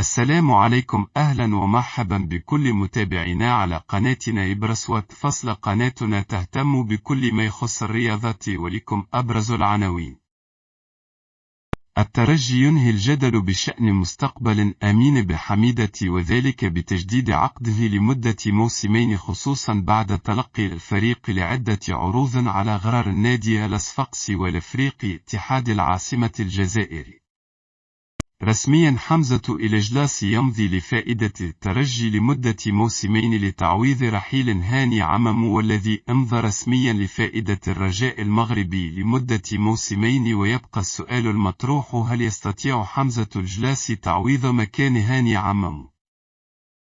السلام عليكم، أهلا ومرحبا بكل متابعينا على قناتنا إبرسوات. قناتنا تهتم بكل ما يخص الرياضة، ولكم أبرز العناوين. الترجي ينهي الجدل بشأن مستقبل أمين بحميدة، وذلك بتجديد عقده لمدة موسمين، خصوصا بعد تلقي الفريق لعدة عروض على غرار النادي الصفاقسي والافريقي اتحاد العاصمة الجزائر. رسميا حمزة الإجلاس يمضي لفائدة الترجي لمدة موسمين لتعويض رحيل هاني عمم، والذي امضى رسميا لفائدة الرجاء المغربي لمدة موسمين. ويبقى السؤال المطروح: هل يستطيع حمزة الإجلاس تعويض مكان هاني عمم؟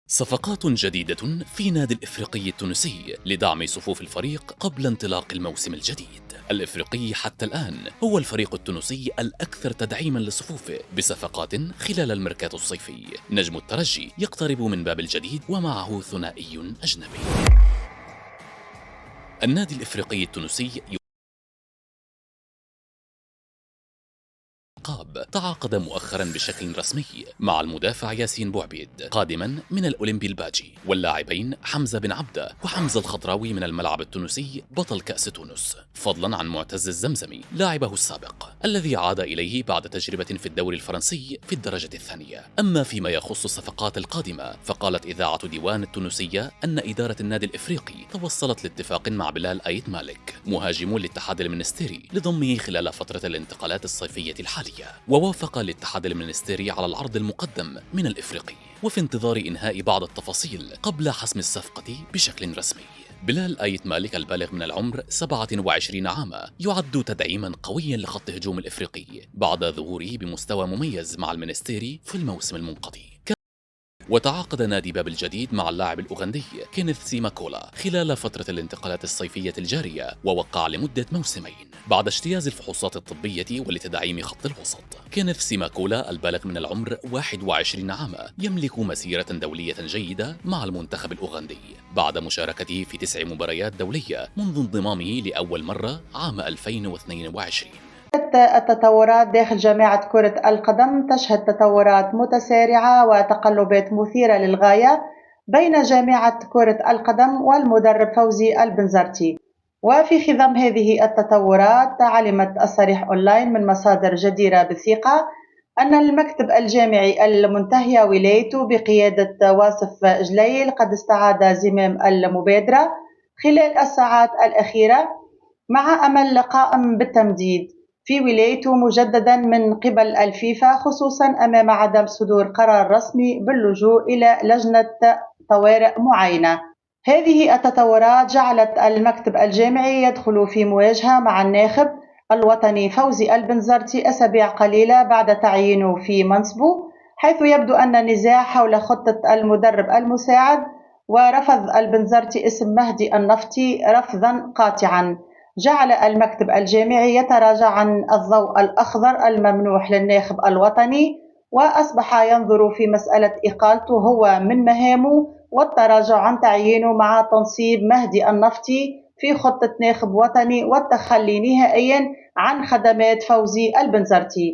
صفقات جديدة في نادي الإفريقي التونسي لدعم صفوف الفريق قبل انطلاق الموسم الجديد. الإفريقي حتى الآن هو الفريق التونسي الأكثر تدعيما لصفوفه بصفقات خلال الميركاتو الصيفي. نجم الترجي يقترب من باب الجديد ومعه ثنائي أجنبي. النادي الإفريقي التونسي تعاقد مؤخرا بشكل رسمي مع المدافع ياسين بوعبيد قادما من الأولمبي الباجي، واللاعبين حمزة بن عبدة وحمزة الخضراوي من الملعب التونسي بطل كأس تونس، فضلا عن معتز الزمزمي لاعبه السابق الذي عاد إليه بعد تجربة في الدوري الفرنسي في الدرجة الثانية. أما فيما يخص الصفقات القادمة، فقالت إذاعة ديوان التونسية أن إدارة النادي الإفريقي توصلت لاتفاق مع بلال أيت مالك مهاجم الاتحاد المنستيري لضمه خلال فترة الانتقالات الصيفية الحالية. ووافق الاتحاد المنستيري على العرض المقدم من الإفريقي، وفي انتظار إنهاء بعض التفاصيل قبل حسم الصفقة بشكل رسمي. بلال أيت مالك البالغ من العمر 27 عاما يعد تدعيما قويا لخط هجوم الإفريقي بعد ظهوره بمستوى مميز مع المنستيري في الموسم المنقضي. وتعاقد نادي باب الجديد مع اللاعب الأوغندي كينيث سيماكولا خلال فترة الانتقالات الصيفية الجارية، ووقع لمدة موسمين بعد اجتياز الفحوصات الطبية ولتدعيم خط الوسط. كينيث سيماكولا البالغ من العمر 21 عاما يملك مسيرة دولية جيدة مع المنتخب الأوغندي بعد مشاركته في 9 مباريات دولية منذ انضمامه لأول مرة عام 2022. التطورات داخل جامعة كرة القدم تشهد تطورات متسارعة وتقلبات مثيرة للغاية بين جامعة كرة القدم والمدرب فوزي البنزرتي. وفي خضم هذه التطورات، علمت الصريح أونلاين من مصادر جديرة بالثقة أن المكتب الجامعي المنتهي ولايته بقيادة واصف جليل قد استعاد زمام المبادرة خلال الساعات الأخيرة، مع أمل قائم بالتمديد في ولايته مجددا من قبل الفيفا، خصوصا أمام عدم صدور قرار رسمي باللجوء إلى لجنة طوارئ معينة. هذه التطورات جعلت المكتب الجامعي يدخل في مواجهة مع الناخب الوطني فوزي البنزرتي أسابيع قليلة بعد تعيينه في منصبه، حيث يبدو أن النزاع حول خطة المدرب المساعد ورفض البنزرتي اسم مهدي النفطي رفضا قاطعا جعل المكتب الجامعي يتراجع عن الضوء الأخضر الممنوح للناخب الوطني، وأصبح ينظر في مسألة إقالته هو من مهامه والتراجع عن تعيينه مع تنصيب مهدي النفطي في خطة ناخب وطني والتخلي نهائيا عن خدمات فوزي البنزرتي.